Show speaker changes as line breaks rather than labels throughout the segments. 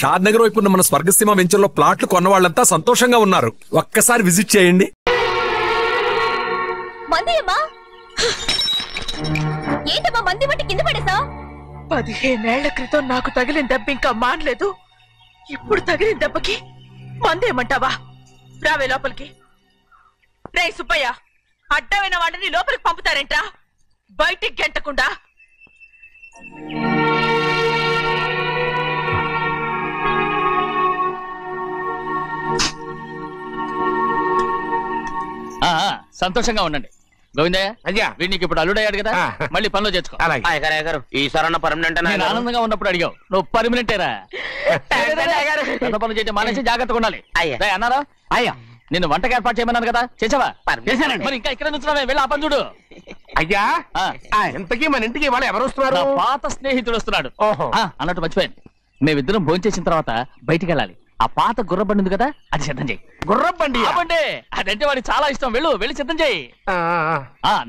షాద్ నగర్ వైపు ఉన్న మన స్వర్గసీమ వెంచర్ లో ప్లాట్లు కొన్న వాళ్ళంతా సంతోషంగా ఉన్నారు. ఒక్కసారి విజిట్ చేయండి.
ఏంటమ్మా మంది బట్టి కింద పడేసా?
15 ఏళ్ల క్రితం నాకు తగిలిన దెబ్బ ఇంకా మానలేదు. ఇప్పుడు తగిలిన దెబ్బకి మందేమంటావా? రావే లోపలికి. రే సుబ్బయ్య, అడ్డమైన వాడిని లోపలికి పంపుతారేంట్రా? బయటికి గెంటకుండా.
సంతోషంగా ఉండండి. గోవిందయ్య, అయ్యా వీడికి ఇప్పుడు అల్లుడయ్యాడు కదా, మళ్ళీ పనిలో చేర్చుకో.
ఈసారి పర్మనెంట్
ఆనందంగా ఉన్నప్పుడు అడిగావు, నువ్వు పర్మనెంటేరా? పనులు చేయడం మానేసి జాగ్రత్తగా ఉండాలి. అన్నారా? అయ్యా నిన్ను వంటకి ఏర్పాటు చేయమన్నాను కదా, చేసావా? మరి ఇంకా ఇక్కడ నుంచున్నావే, వెళ్ళి ఆ పని చూడు.
అయ్యా ఇంతకీ మన ఇంటికి వాళ్ళు ఎవరు వస్తున్నారు?
పాత స్నేహితుడు వస్తున్నాడు. అన్నట్టు మర్చిపోయాను, మేమిద్దరం భోంచేసిన తర్వాత బయటికి వెళ్ళాలి. ఆ పాత గుర్రబండి ఉంది కదా, అది సిద్ధం చేయి.
గుర్రబండి?
అదంటే వాడికి చాలా ఇష్టం. వెళ్ళి సిద్ధం చేయి.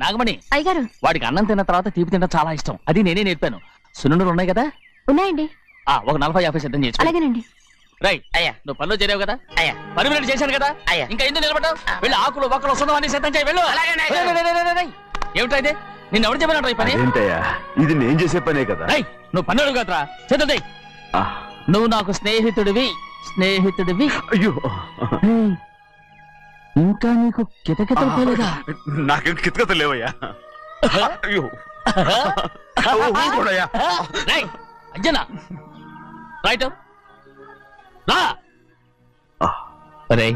నాగమణి,
అయ్యగారు
వాడికి అన్నం తిన్న తర్వాత తీపి తినడం చాలా ఇష్టం. అది నేనే నేర్పాను. సున్నుండలు ఉన్నాయి కదా?
ఉన్నాయండి.
ఒక 40-50 సిద్ధం చేసి.
అలాగేనండి.
రైట్ అయ్యా, నువ్వు పనులు చేరావు కదా, అయ్యా పర్మినెంట్ చేశాను కదా, అయ్యా ఇంకా ఎందుకు నిలబడ్డావు? వెళ్ళి ఆకులు ఒక్కలు వస్తుందని సిద్ధం చేయి. వెళ్ళు. ఏమిటా ఇది? నిన్ను ఎవరు చెప్పినట్టు ఈ పని?
ఇది నేను చేసే పనే కదా.
నువ్వు పన్నుడు కదరా, సిద్ధం చేయి. నువ్వు నాకు స్నేహితుడివి.
అయ్యో,
ఇంకా నీకు కితకితలు పోలేదా?
నాకేం కితకితలు లేవయ్యా. అయ్యో
అంజనా, రైట్ రా. ఒరే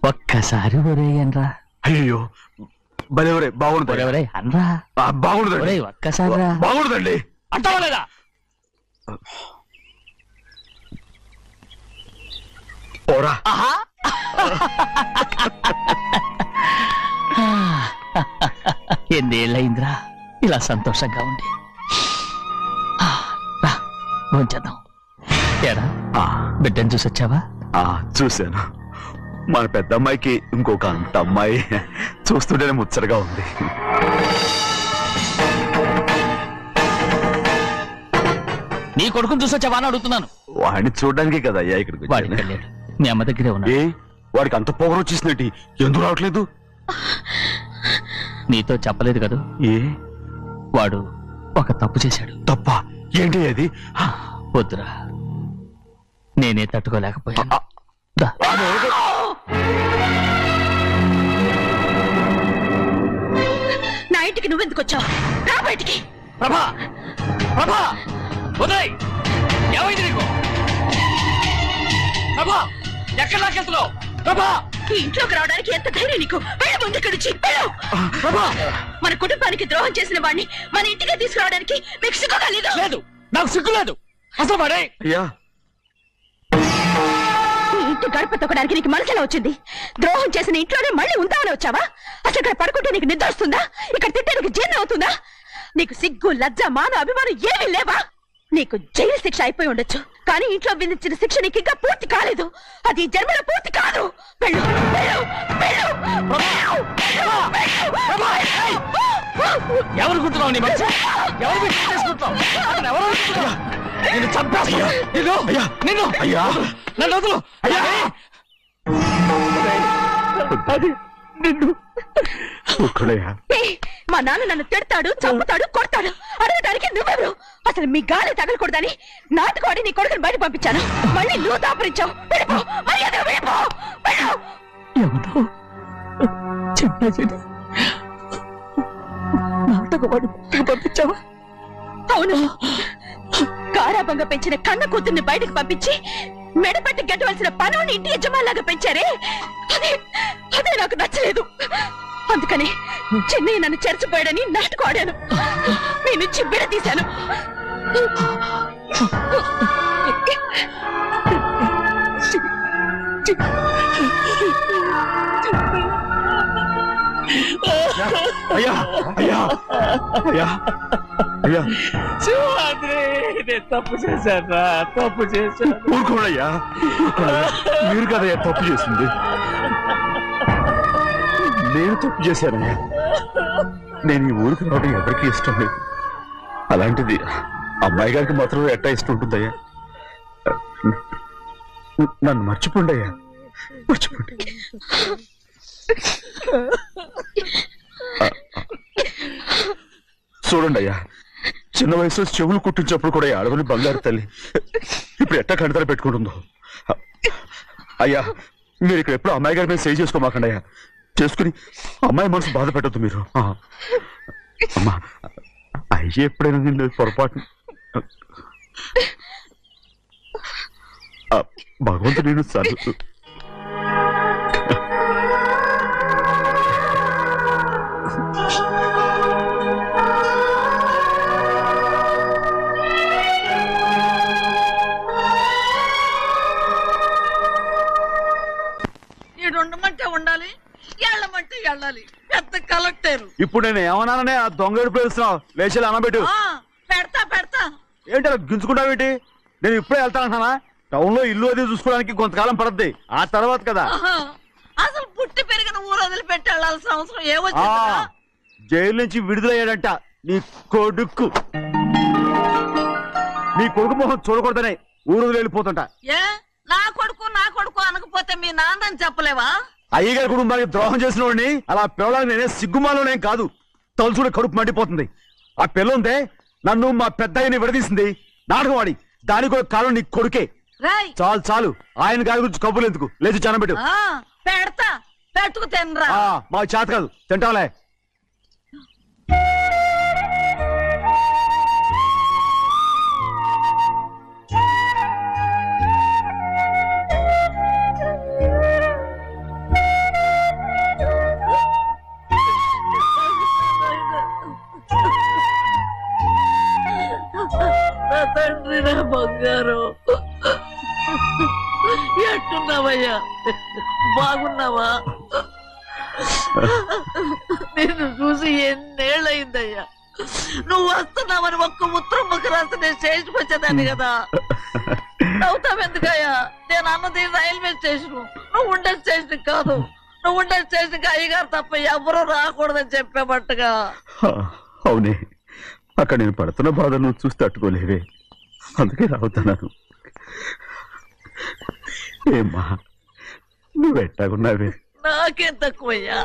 ఒక్కసారి ఒరే అనరా.
అయ్యో భలే బాగుంటుంది.
ఒరే అనరా.
బాగుండదండి.
ఒక్కసారి
బాగుండదండి.
అంటావా లేదా?
ఓరా.
ఎన్నేళ్ళయిందిరా ఇలా సంతోషంగా ఉండి. భోంచేద్దాం. బిడ్డను చూసి వచ్చావా?
చూశాను. మన పెద్ద అమ్మాయికి ఇంకొక అంత అమ్మాయి చూస్తుంటేనే ముచ్చటగా ఉంది.
నీ కొడుకుని చూసి వచ్చావా అని అడుగుతున్నాను.
వాడిని చూడడానికి కదా అయ్యా ఇక్కడికి.
వాడికి వెళ్ళాడు, మీ అమ్మ దగ్గరే ఉన్నా.
వాడికి అంత పొగరు వచ్చేసినట్టు ఎందుకు రావట్లేదు?
నీతో చెప్పలేదు కదా. వాడు ఒక తప్పు చేశాడు.
తప్ప ఏంటి అది?
వద్దురా, నేనే తట్టుకోలేకపోయాను.
నా ఇంటికి నువ్వెందుకు వచ్చావు? రా బయటికి.
ప్రభా, ప్రభా, ఉదయ్, ఏమైంది నీకు? ప్రభా, ఎక్కడ నాకెళ్తున్నావు? ప్రభా,
ఈ ఇంట్లోకి రావడానికి ఎంత ధైర్యం నీకు? వెళ్ళి ముందు ఇక్కడి నుంచి వెళ్ళు. మన కుటుంబానికి ద్రోహం చేసిన వాడిని మన ఇంటికి తీసుకురావడానికి మీకు సిగ్గు కాలేదు?
లేదు, నాకు సిగ్గు లేదు అసలు. వాడే
ఈ ఇంటి గడప తొక్కడానికి నీకు మనసులో వచ్చింది. ద్రోహం చేసిన ఇంట్లోనే మళ్ళీ ఉందామని వచ్చావా? అసలు ఇక్కడ పడుకుంటే నీకు నిద్ర వస్తుందా? ఇక్కడ తింటే నీకు జీర్ణం అవుతుందా? నీకు సిగ్గు, లజ్జ, మాన, అభిమానం ఏమీ లేవా? నీకు జైలు శిక్ష అయిపోయి ఉండొచ్చు, కానీ ఇంట్లో విధించిన శిక్ష నీకు ఇంకా పూర్తి కాలేదు. అది జన్మలో పూర్తి కాదు. వెళ్ళు, వెళ్ళు, వెళ్ళు.
ఎవరు గుర్తున్నావు? నీ మంచి ఎవరు చేసుకుంటావు? నేను చంపేస్తా. నిన్ను అయ్యా, నన్ను వదులు అయ్యా. నిన్ను
మా నాన్న నన్ను తిడతాడు, చంపుతాడు, కొడతాడు. అడగడానికి నువ్వెవరు? అసలు మీ గాలి తగలకూడదని నాటుకోడి నీ కొడుకుని బయట పంపించాను. మళ్ళీ నువ్వు దాపరించావు.
నాటకవాడి పంపించావా?
అవును, గారాబంగా పెంచిన కన్న కూతుర్ని బయటకు పంపించి మెడపెట్టి గెట్టవలసిన పనుని ఇంటి యజమానిలాగా పెంచారే, అదే నాకు నచ్చలేదు. అందుకని చెన్నై నన్ను చెరచిపోయాడని నాటుకోడాను. మీ నుంచి విడదీశాను.
అయ్యా, అయ్యా, అయ్యా, అయ్యా,
తప్పు చేశాను, తప్పు చేశాను.
ఊరుకోడయ్యా, మీరు కదయ్యా తప్పు చేసింది. నేను తప్పు చేశానయ్యా. నేను ఈ ఊరికి రావడం ఎవరికి ఇష్టం లేదు. అలాంటిది అమ్మాయి గారికి మాత్రం ఎట్టా ఇష్టం ఉంటుందయ్యా. నన్ను మర్చిపోండి అయ్యా, మర్చిపోండి. చూడండి అయ్యా, చిన్న వయసులో చెవులు కుట్టించినప్పుడు కూడా ఆడవని బంగారు తల్లి ఇప్పుడు ఎట్టా కంటతలు పెట్టుకుంటుందో. అయ్యా, మీరు ఇక్కడ ఎప్పుడు అమ్మాయి గారి మీద సేవ్ చేసుకోమాకండి అయ్యా. చేసుకుని అమ్మాయి మనసు బాధ పెట్టద్దు మీరు. అమ్మా, అయ్యే ఎప్పుడైనా నిన్ను పొరపాటు భగవంతుడు నేను సర్దు.
ఉండమంటే ఉండాలి, వెళ్ళమంటే వెళ్ళాలి. పెద్ద కలెక్టర్.
ఇప్పుడు నేను ఏమన్నాననే ఆ దొంగ ఎడుపు వేస్తున్నావు? లేచేలా అనబెట్టు.
పెడతా పెడతా.
ఏంటి అలా గించుకుంటావేంటి? నేను ఇప్పుడే వెళ్తానంటానా? టౌన్ లో ఇల్లు అది చూసుకోవడానికి కొంతకాలం పడద్ది, ఆ తర్వాత కదా.
అసలు పుట్టి పెరిగిన ఊరు వదిలిపెట్టి వెళ్ళాల్సిన అవసరం ఏమొచ్చింది?
జైలు నుంచి విడుదలయ్యాడంట నీ కొడుకు. నీ కొడుకు మొహం చూడకూడదనే ఊరు వదిలి వెళ్ళిపోతుంటా.
ఏ నా కొడుకు అనకపోతే మీ నాన్నని చెప్పలేవా?
అయ్యగారి కుటుంబానికి ద్రోహం చేసిన వాడిని అలా పిల్లలని నేనే సిగ్గుమాలోనేం కాదు, తలుచుకుంటే కడుపు మండిపోతుంది. ఆ పిల్లందే నన్ను మా పెద్దయ్యని విడదీసింది, నాటకం వాడి. దానికి కూడా కాలం నీ కొడుకే. చాలు చాలు, ఆయన గారి గురించి కబుర్లు ఎందుకు, లేచి చనబెట్టు.
పెడతా, పెట్టుకు తినరా.
మా చేత కాదు, తింటాలే.
తండ్రి, నా బంగారు, ఎట్టున్నావయ్యా? బాగున్నావా? నిన్ను చూసి ఎన్నేళ్ళయిందయ్యా. నువ్వు వస్తున్నావని ఒక్క ఉత్తరం ముఖ రాసి నేను స్టేషన్కి వచ్చేదాన్ని కదా. నవ్వుతావెందుకయ్యా? నేను అన్నది రైల్వే స్టేషన్, నువ్వు ఉండే స్టేషన్ కాదు. నువ్వు ఉండే స్టేషన్కి అయ్యగారు తప్ప ఎవరూ రాకూడదని చెప్పేబట్టుగా.
అవునే, అక్కడ నేను పడుతున్న బాధలు నువ్వు చూసి తట్టుకోలేవే, అందుకే రావుతున్నాను. ఏమ్మా, నువ్వెట్టాగున్నావే?
నాకేం తక్కువయ్యా,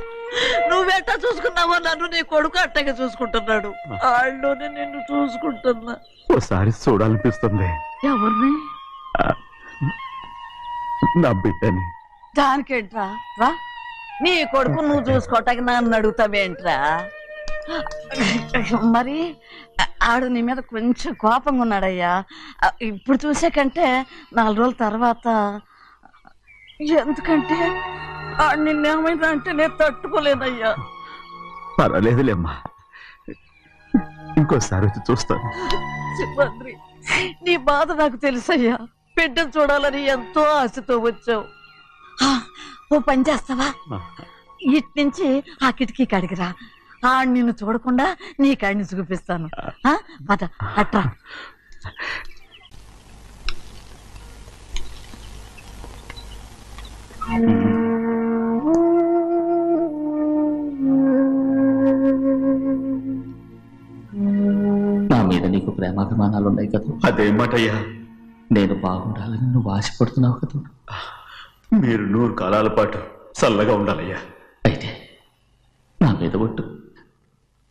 నువ్వెట్టా చూసుకున్నావో నన్ను నీ కొడుకు అట్టగా చూసుకుంటున్నాడు. ఆళ్ళలోనే నిన్ను చూసుకుంటున్నా.
ఓసారి చూడాలనిపిస్తుంది.
ఎవరిని?
నా బిడ్డని.
దానికేంట్రా? రా, నీ కొడుకు నువ్వు చూసుకోవటానికి నన్ను అడుగుతావేంట్రా? మరి ఆడు నీ మీద కొంచెం కోపంగా ఉన్నాడయ్యా. ఇప్పుడు చూసే కంటే 4 రోజుల తర్వాత. ఎందుకంటే ఆడు నిన్నేమైనా అంటే నేను తట్టుకోలేదయ్యా.
పర్వాలేదులేమ్మా, ఇంకోసారి వచ్చి చూస్తాను.
సింహాద్రి, నీ బాధ నాకు తెలుసయ్యా. బిడ్డను చూడాలని ఎంతో ఆశతో వచ్చావు. ఓ పని చేస్తావా? ఇటు నుంచి ఆ కిటికీ కడిగిరా. నిన్ను చూడకుండా నీ కాడిని చూపిస్తాను. పద అట్రా.
నా మీద నీకు ప్రేమాభిమానాలు ఉన్నాయి కదా.
అదేమాటయ్యా?
నేను బాగుండాలని నువ్వు ఆశపడుతున్నావు కదా.
మీరు 100 కాలాల పాటు చల్లగా ఉండాలయ్యా.
అయితే నా మీద ఒట్టు,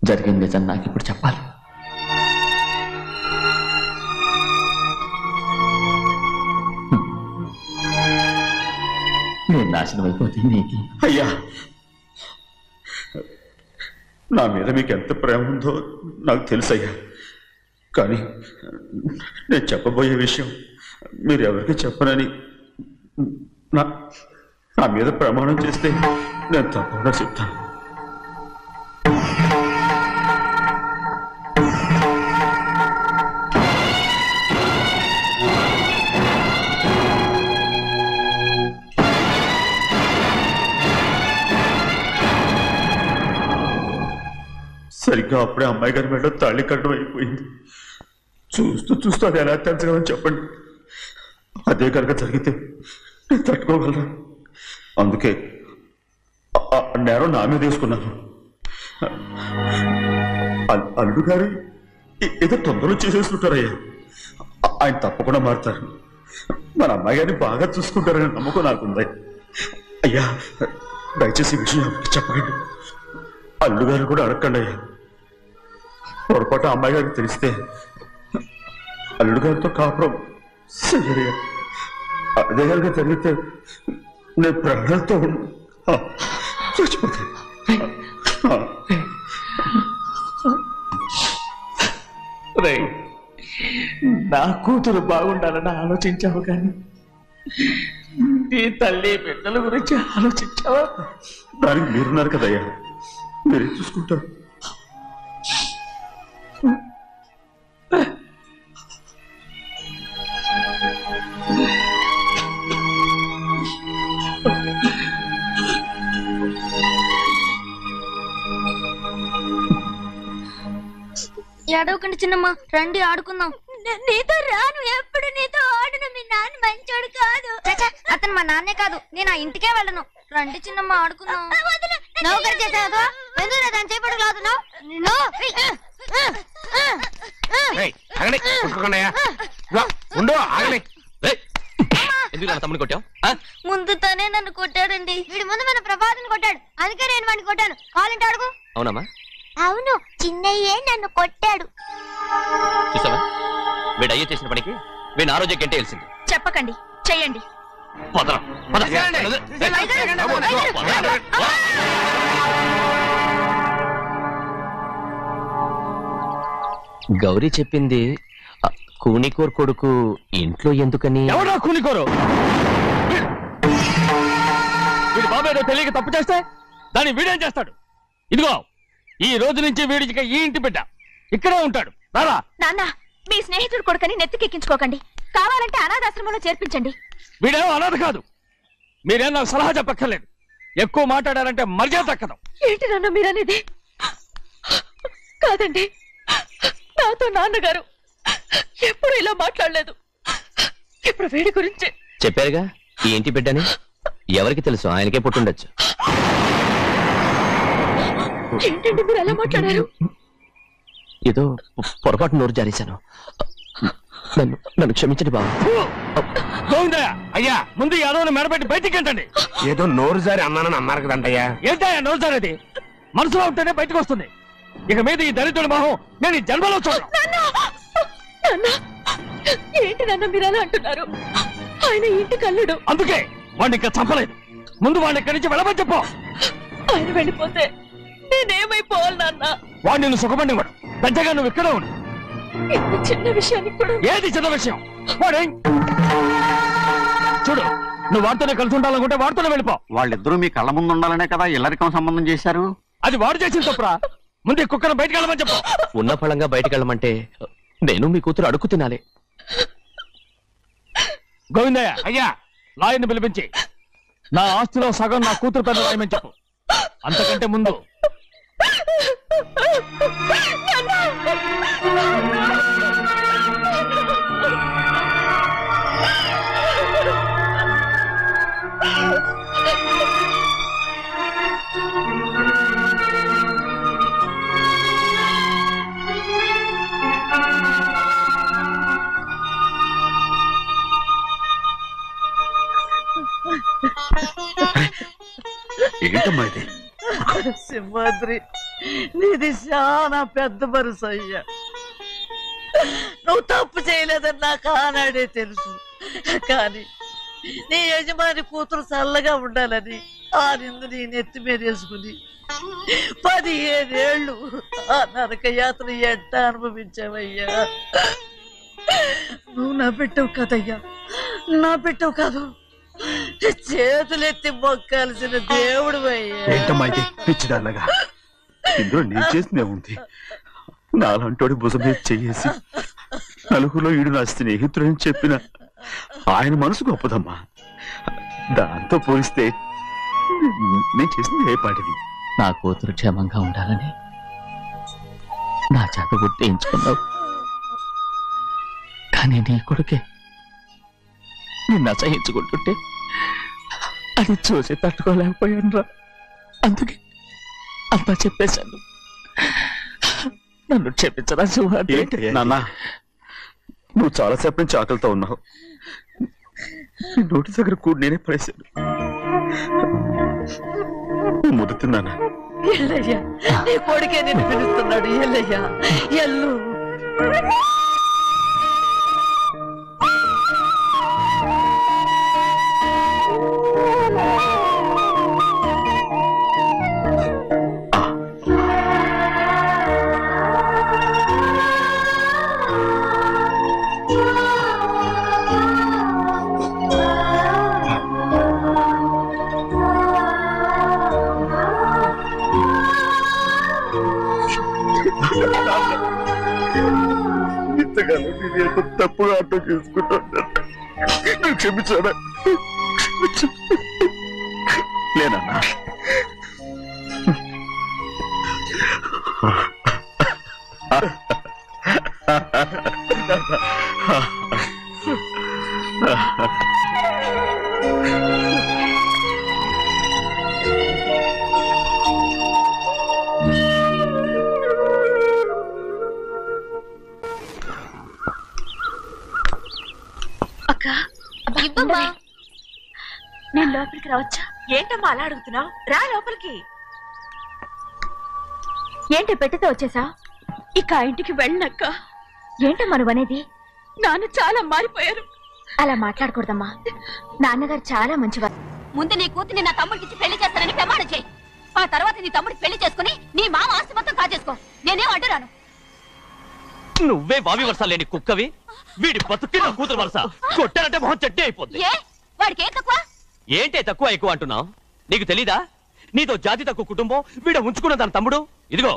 జరిగింది నిజం నాకు ఇప్పుడు చెప్పాలి. నేను నాశనం అయిపోతే నీకు.
అయ్యా, నా మీద మీకు ఎంత ప్రేమ ఉందో నాకు తెలుసయ్యా. కానీ నేను చెప్పబోయే విషయం మీరు ఎవరికి చెప్పనని నా మీద ప్రమాణం చేస్తే నేను తప్పకుండా చెప్తాను. సరిగ్గా అప్పుడే అమ్మాయి గారి మెడలో తాళి కట్టడం అయిపోయింది. చూస్తూ చూస్తూ అది ఎలా తెంచగలని చెప్పండి. అదే కనుక జరిగితే నేను తట్టుకోగలరా? అందుకే నేరం నా మీద వేసుకున్నాను. అల్లుడు గారు ఏదో తొందరలో చేసేసుకుంటారయ్యా. ఆయన తప్పకుండా మారుతారు. మన అమ్మాయి గారిని బాగా చూసుకుంటారని నమ్మకం నాకుంది. అయ్యా దయచేసి ఈ విషయం ఎవరికి చెప్పకండి. అల్లుడు గారు కూడా అడగండి అయ్యా. పొరపాటు అమ్మాయి గారికి తెలిస్తే అల్లుడు గారితో కాపురం చెయ్యరు. అదే కనుక జరిగితే నేను ప్రాణాలతో చచ్చిపోతాను.
నా కూతురు బాగుండాలని ఆలోచించావు కానీ నీ తల్లి బిడ్డల గురించి ఆలోచించావా?
దానికి మీరున్నారు కదయ్యా, మీరే చూసుకుంటారు.
ఏడవకండి చిన్నమ్మ, రండి ఆడుకుందాం. నీతో రాను, ఎప్పుడు నీతో ఆడను. మీ నాన్న మంచోడు కాదు. అతను మా నాన్నే కాదు, నేను ఆ ఇంటికే వెళ్ళను. రండి చిన్నమ్మ ఆడుకుందాం. నౌకరు చేసావు ఎందుకు దాని చేపడు కాదు
ఎందుకు తమ్ముడు కొట్టావు?
ముందు తనే నన్ను కొట్టాడండి. వీడి ముందు మన ప్రభాతం కొట్టాడు, అందుకే నేను వాడిని కొట్టాను. కావాలంటే అడుగు.
అవునమ్మా?
అవును, చిన్నయ్యే నన్ను కొట్టాడు.
చూసావా, వీడు అయ్యే చేసిన పనికి వీడిని ఆ రోజే గంటే తెలిసింది.
చెప్పకండి, చెయ్యండి.
గౌరీ చెప్పింది కూనికోర్ కొడుకు ఇంట్లో ఎందుకని. ఎవడా కూనికోరు? వీడి బాబాయ్ తెలియక తప్పు చేస్తే దాన్ని వీడేం చేస్తాడు? ఇదిగో ఈ రోజు నుంచి వీడికి ఈ ఇంటి బిడ్డ ఇక్కడే ఉంటాడు. రారా.
నాన్న, మీ స్నేహితుడు కొడుకని నెత్తికెక్కించుకోకండి. కావాలంటే అనాథాశ్రమంలో చేర్పించండి.
వీడేమో అనాథ కాదు. మీరేం నాకు సలహా చెప్పక్కర్లేదు. ఎక్కువ మాట్లాడారంటే మర్యాద తక్కదు.
ఏంటి నాన్న మీరనేది? కాదండి, నాతో నాన్నగారు ఎప్పుడు ఇలా మాట్లాడలేదు. ఇప్పుడు వీడి గురించి
చెప్పారుగా ఈ ఇంటి బిడ్డని. ఎవరికి తెలుసు, ఆయనకే పుట్టుండొచ్చు.
ఏంటండి మీరు ఎలా మాట్లాడారు?
ఏదో పొరపాటు నోరు జారేశాను. నన్ను క్షమించండి బాబు.
అయ్యా
ముందు యాదవ్ని మెడపెట్టి బయటికి ఏంటండి?
ఏదో నోరు జారి అన్నానని అన్నారు కదంటయ్యా.
ఏంటయ్యా నోరు జారేది? మనసులో ఉంటేనే బయటకు వస్తుంది. ఇక మీద ఈ దరిద్రుడి మొహం నేను ఈ జన్మలో చూడను.
ఏంటి నాన్న మీరు అలా అంటున్నారు? ఆయన ఇంటి కల్లుడు.
అందుకే వాడిని ఇంకా చంపలేదు. ముందు వాడిని ఇక్కడి నుంచి వెళ్ళమని చెప్పు.
ఆయన వెళ్ళిపోతే నేనేమైపోవాలి నాన్న?
వాడు నిన్ను సుఖపడివాడు. పెద్దగా నువ్వు ఇక్కడే ఉండు.
ఇంత చిన్న విషయానికి కూడా.
ఏది చిన్న విషయం? వాడే చూడు, నువ్వు వాడితోనే కలిసి ఉండాలనుకుంటే వాడితోనే వెళ్ళిపో.
వాళ్ళిద్దరూ మీ కళ్ళ ముందు ఉండాలనే కదా ఇల్లరికం సంబంధం చేశారు.
అది వాడు చేసిన తప్పురా. ముందు కుక్కను బయటకు వెళ్ళమని చెప్పు. ఉన్న ఫలంగా బయటకు వెళ్ళమంటే నేను మీ కూతురు అడుగు తినాలి. గోవిందయ్య,
అయ్యా
లాయర్ని పిలిపించి నా ఆస్తిలో సగం నా కూతురు పెద్ద రాయమని చెప్పు. అంతకంటే ముందు
ఏంటమ్మా ఇది?
సింహాద్రి, నీది చాలా పెద్ద మనసు అయ్యా. నువ్వు తప్పు చేయలేదని నాకు ఆనాడే తెలుసు. కానీ నీ యజమాని కూతురు చల్లగా ఉండాలని ఆ నిందు నీ నెత్తి మీద వేసుకుని 15 ఏళ్ళు ఆ నరక యాత్ర ఎట్ట అనుభవించావయ్యా. నువ్వు నా పెట్టవు కదయ్యా, నా పెట్టవు కాదు, చేతులెత్తి మొక్కాల్సిన దేవుడు అయ్యా.
ఏంటమ్మా ఇది పిచ్చిదాన్నగా? ఇందులో నేను చేసినే ఉంది. నాలంటోడి భుజం మీద చెయ్యేసి నలుగురిలో ఈడు నా స్నేహితుడని చెప్పిన ఆయన మనసు గొప్పదమ్మా. దాంతో పోలిస్తే నేను చేసింది ఏ పాటిది?
నా కూతురు క్షేమంగా ఉండాలని నా చేత గుర్తించుకున్నావు. కానీ నీ కొడుకే నిన్ను అసహించుకుంటుంటే అది చూసి తట్టుకోలేకపోయాను రా. అందుకే అంతా చెప్పేశాను. నన్ను క్షమించరా సింహాద్రి.
ఏంటి నాన్న, నువ్వు చాలాసేపు నుంచి ఆకలితో ఉన్నావు. నోటి దగ్గర కూడా నేనే పడేశాను. ముద్దు తిన్నానా?
ఎల్లయ్యా, నీ కొడుకే నిన్ను పిలుస్తున్నాడు. ఎల్లయ్యా, ఎల్లు.
ఇంతకాలం నేను ఎంత తప్పుగా అర్థం చేసుకుంటాను. నువ్వు క్షమించాడా? లేనన్నా.
ఇవ్వమ్మా.
నేను లోపలికి రావచ్చా? ఏంటమ్మా అలా అడుగుతున్నావు? రా లోపలికి. ఏంటి పెట్టితే వచ్చేసా? ఇక ఆ ఇంటికి వెళ్ళనక్క. ఏంటమ్మా నువ్వు అనేది? నాన్న చాలా మారిపోయారు. అలా మాట్లాడకూడదమ్మా. నాన్నగారు చాలా మంచివారు.
ముందు నీ కూతుర్ని నా తమ్ముడికి పెళ్లి చేస్తానని ప్రమాణం చేయి. ఆ తర్వాత నీ తమ్ముడికి పెళ్లి చేసుకుని నీ మామ ఆస్తి మొత్తం కాజేసుకో. నేనేం అడ్డురాను.
నువ్వే బావి వరుస లేని కుక్కవి. వీడి బతుక్కి నా కూతురు వరుస. కొట్టానంటే మొహం చట్నీ అయిపోద్ది.
వాడికి ఏం తక్కువ?
ఏంటే తక్కువ ఎక్కువ అంటున్నావు? నీకు తెలీదా? నీతో జాతి తక్కువ కుటుంబం వీడ ఉంచుకున్న దాని తమ్ముడు. ఇదిగో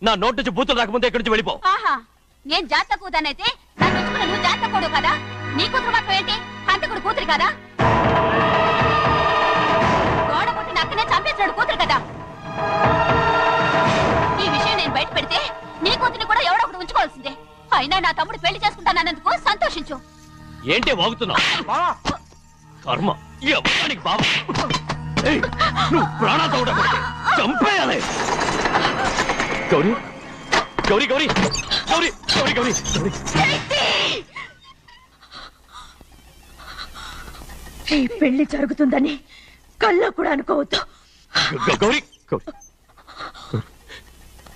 నా నోటు నుంచి బూతులు రాకముందే ఇక్కడి నుంచి వెళ్ళిపో.
ఆహా, నేను జాతి తక్కువ దానైతే నన్ను ఉంచుకున్న నువ్వు జాతి తక్కువ కదా. నీ కూతురు మాత్రం ఏంటి? హంతకుడు కూతురు కదా. గోడ పుట్టిన అక్కనే చంపేసినాడు కూతురు కదా. ఈ విషయం నేను బయట పెడితే నీ కూతురిని కూడా ఎవడో ఒకటి ఉంచుకోవాల్సిందే. అయినా నా తమ్ముడు పెళ్లి చేసుకుంటానన్నందుకు సంతోషించు.
ఏంటి వాగుతున్నావు? కర్మ ఎవరికి బాబా. నువ్వు ప్రాణాలతో ఉండకూడదు. చంపేయాలి. గౌరీ గౌరీ గౌరీ గౌరీ గౌరీ గౌరీ
ఈ పెళ్లి జరుగుతుందని కల్లో కూడా అనుకోవద్దు.
గౌరీ గౌరీ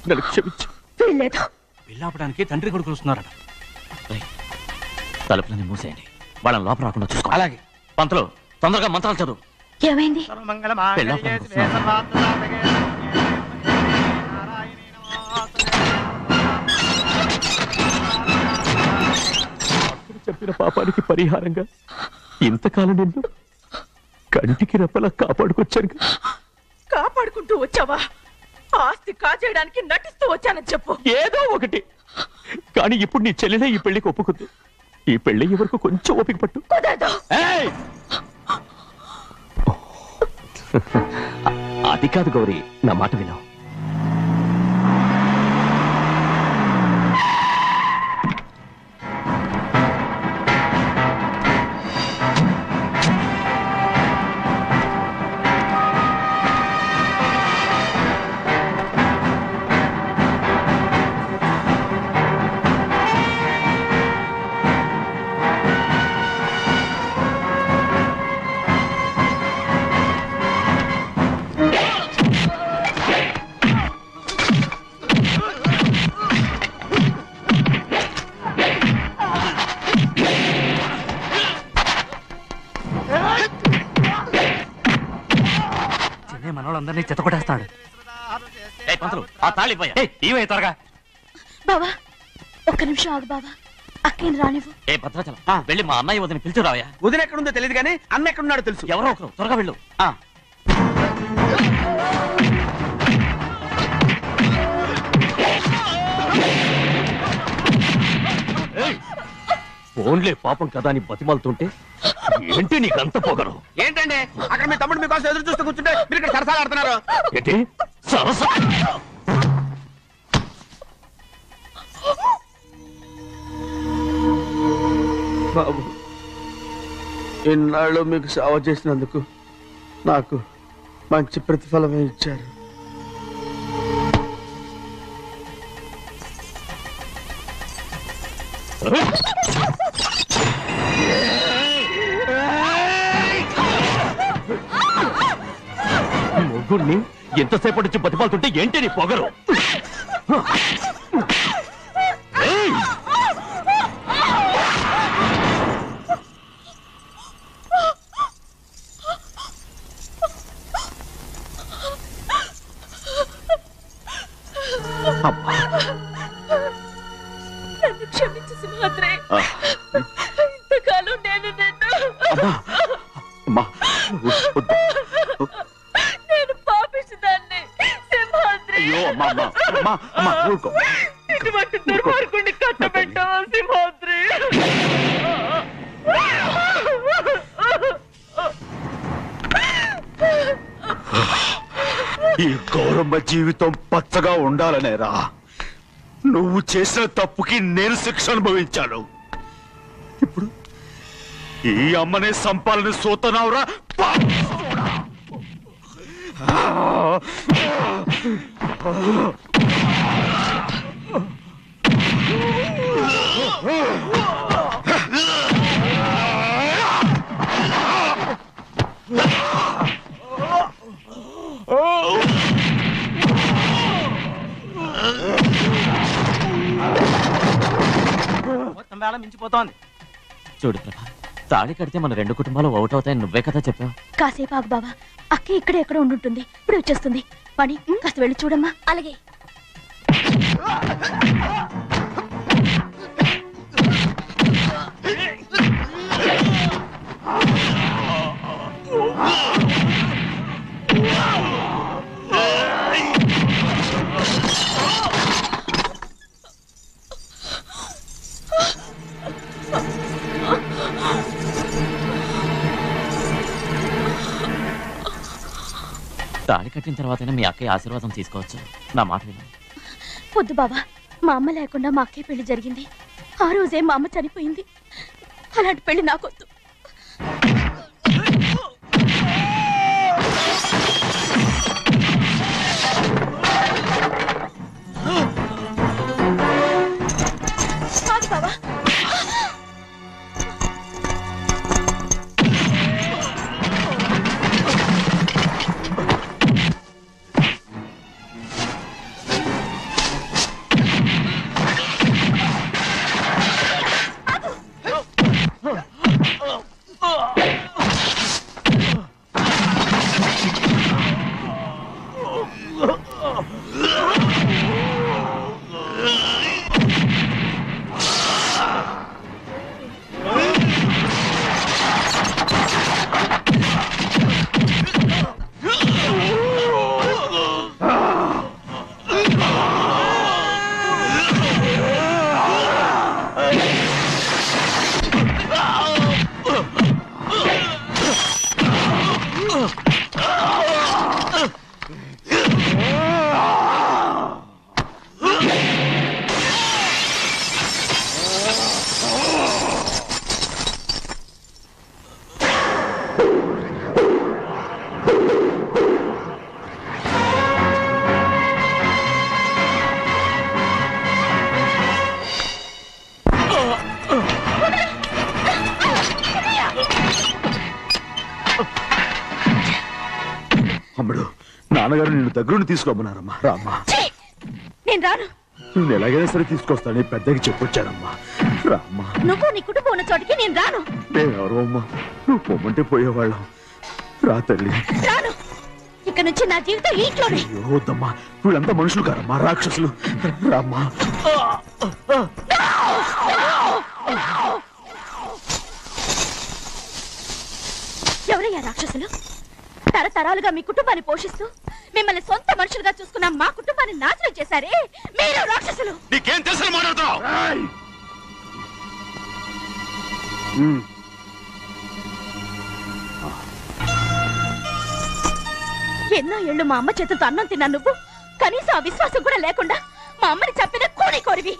నన్ను క్షమించు.
వీల్లేదు.
పెళ్ళాపడానికి తండ్రి కొడుకులు వస్తున్నారట.
తలుపులని మూసేయండి. వాళ్ళని లోపల రాకుండా చూసుకో.
అలాగే.
పంతులు తొందరగా మంత్రాలు చదువు.
ఏమైంది?
చెప్పిన పాపానికి పరిహారంగా ఇంతకాలం నిన్ను కంటికి రెప్పలా కాపాడుకొచ్చాను.
కాపాడుకుంటూ వచ్చావా? ఆస్తి కాజేయడానికి నటిస్తూ వచ్చానని చెప్పు.
ఏదో ఒకటి. కానీ ఇప్పుడు నీ చెల్లెలే ఈ పెళ్లికి ఒప్పుకుంది. ఈ పెళ్లి వరకు కొంచెం ఓపిక పట్టు. అది కాదు గౌరీ, నా మాట విను.
మనోళ్ళందరినీ చెత్తకొట్టేస్తాడు.
ఆ తాళి ఇవే త్వరగా.
బావా ఒక్క నిమిషం ఆగు బావా. అక్కేం రానివ్వు.
ఏ భద్రాచలం వెళ్ళి మా అన్నయ్య వదిన పిలిచిరావయ్యా.
వదిన ఎక్కడుందో తెలియదు కానీ అన్న ఎక్కడున్నాడో తెలుసు.
ఎవరో ఒకరు త్వరగా వెళ్ళు. ఫోన్లే పాపం కదా అని బతిమాలుతుంటే ఏంటి నీకంత పొగరు?
ఏంటండి అక్కడ మీ తమ్ముడు మీకోసం ఎదురు చూస్తూ కూర్చుంటే మీరు ఇక్కడ సరసాలు ఆడుతున్నారు.
ఏంటి సరస?
బాబు, ఇన్నాళ్ళు మీకు సేవ చేసినందుకు నాకు మంచి ప్రతిఫలమే ఇచ్చారు.
నలుగురిని ఎంతసేపటి నుంచి బతిపాలుతుంటే ఏంటి నీ పొగరు?
నన్ను క్షమించు సింహాద్రి. ఇంతకాలం నేను నేను పాపిస్తుందాన్ని సింహాద్రి. ఇటువంటి దుర్మార్గుడిని కట్టబెట్టావా సింహాద్రి?
ఈ గౌరమ్మ జీవితం పచ్చగా ఉండాలనేరా నువ్వు చేసిన తప్పుకి నేను శిక్ష అనుభవించాను. ఇప్పుడు ఈ అమ్మనే సంపాలని సోతనావురా.
మొత్తం వేళ మించిపోతోంది.
చూడు ప్రభా, తాళి కడితే మన రెండు కుటుంబాలు అవుట్ అవుతాయని నువ్వే కదా చెప్పావు.
కాసేపు ఆగు బావా, అక్క ఇక్కడే ఎక్కడ ఉండుంటుంది, ఇప్పుడు వచ్చేస్తుంది. పని కాస్త వెళ్ళి చూడమ్మా.
అలాగే.
తాళి కట్టిన తర్వాతనే మీ అక్కయ్య ఆశీర్వాదం తీసుకోవచ్చు. నా మాట విను.
వద్దు బావా, మా అమ్మ లేకుండా మా అక్కయ్య పెళ్లి జరిగింది. ఆ రోజే మా అమ్మ చనిపోయింది. అలాంటి పెళ్లి నాకొద్దు. బావా,
అమ్ముడు, నాన్నగారు నిన్ను దగ్గరుండి తీసుకోమన్నారమ్మా. రామ్మా.
నేను రాను.
నువ్వు ఎలాగైనా సరే తీసుకొస్తాను, పెద్దకి చెప్పొచ్చానమ్మా. రామ్మా.
నువ్వు నీ కుటుంబం ఉన్న చోటికి నేను రాను.
మేమెవరు అమ్మా, నువ్వు పొమ్మంటే పోయేవాళ్ళం. రా తల్లి.
రాను. ఇక్కడ నుంచి నా జీవితం ఇంట్లోనే.
వద్దమ్మా, వీళ్ళంతా మనుషులు కారమ్మా, రాక్షసులు. రామ్మా.
ఎవరయ్యా రాక్షసులు? తరతరాలుగా మీ కుటుంబాన్ని పోషిస్తూ మిమ్మల్ని సొంత మనుషులుగా చూసుకున్న మా కుటుంబాన్ని నాశనం చేశారే మీరు రాక్షసులు.
నీకేం తెలుసు మాట్లాడతావు?
ఎన్నో ఏళ్ళు మా అమ్మ చేతులతో అన్నం తిన్నా నువ్వు కనీసం ఆ విశ్వాసం కూడా లేకుండా మా అమ్మని చంపిన కోడి కోరివి.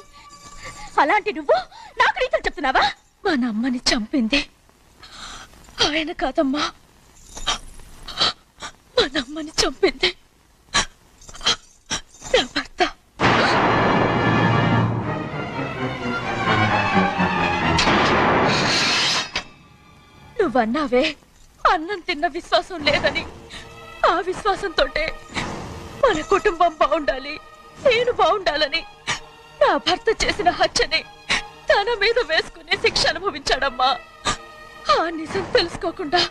అలాంటి నువ్వు నాకు రీతులు చెప్తున్నావా? మా అమ్మని చంపింది ఆయన కాదమ్మా, మా అమ్మని చంపింది నా భర్త. నువ్వన్నావే అన్నం తిన్న విశ్వాసం లేదని. ఆ విశ్వాసంతో మన కుటుంబం బాగుండాలి, నేను బాగుండాలని నా భర్త చేసిన హత్యని తన మీద వేసుకునే శిక్ష అనుభవించాడమ్మా. ఆ నిజం తెలుసుకోకుండా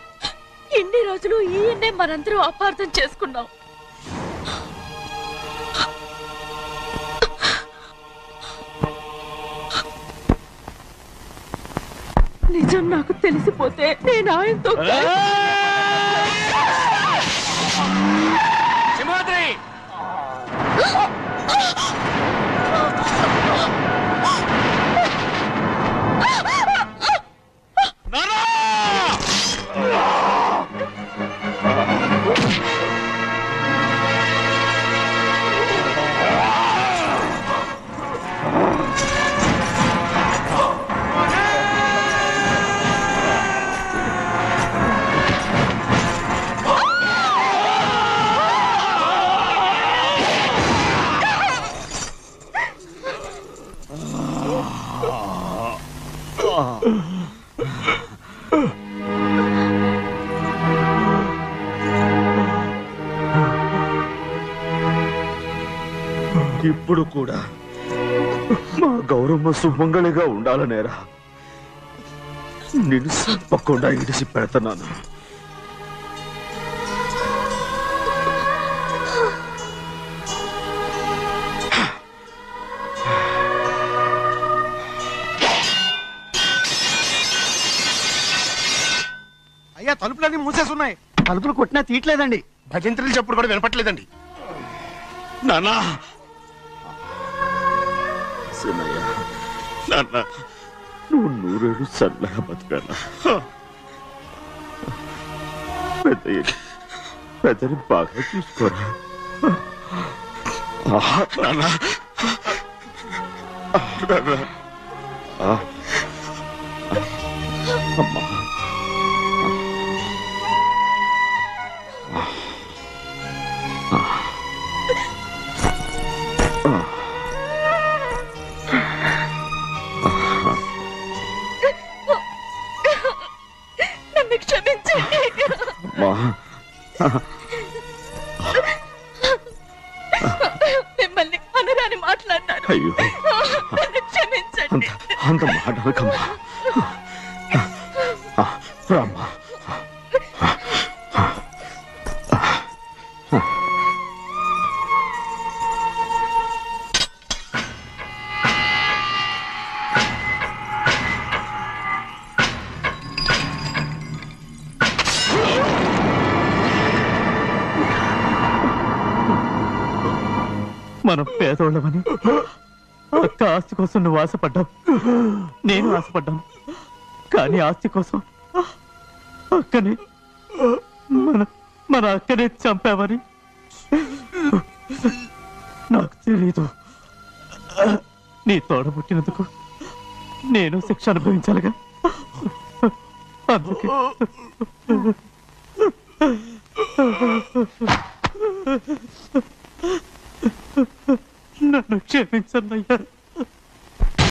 ఇన్ని రోజులు ఈయన్నే మనందరం అపార్థం చేసుకున్నాం. నిజం నాకు తెలిసిపోతే నేను ఆయనతో
సింహాద్రి
ఇప్పుడు కూడా మా గౌరమ్మ సుమంగళిగా ఉండాలనేరా నిన్ను తప్పకుండా ఇడిసి పెడతాను.
అయ్యా తలుపులన్నీ మూసేసున్నాయి.
తలుపులు కొట్టినా తీయట్లేదండి.
భజంత్రులు చెప్పుడు కూడా వినపట్లేదండి.
నాన్నా సినయ్య, నాన్న నువ్వు నూరేళ్ళు చల్లగా బతకాలా. పెద్దని బాగా చూసుకోరా నాన్న. అమ్మా
నన్ను క్షమించండి. మిమ్మల్ని అనరాని మాట్లాడినాను.
అయ్యో
నన్ను క్షమించండి.
అంత మాటలకమ్మా. రామ్మా.
మనం పేదోళ్ళమని అక్క ఆస్తి కోసం నువ్వు ఆశపడ్డావు, నేను ఆశపడ్డాను. కానీ ఆస్తి కోసం అక్కని మన అక్కనే చంపావని నాకు తెలీదు. నీ తోడ పుట్టినందుకు నేను శిక్ష అనుభవించాలిగా. అందుకే నన్ను క్షమించన్నయ్యా.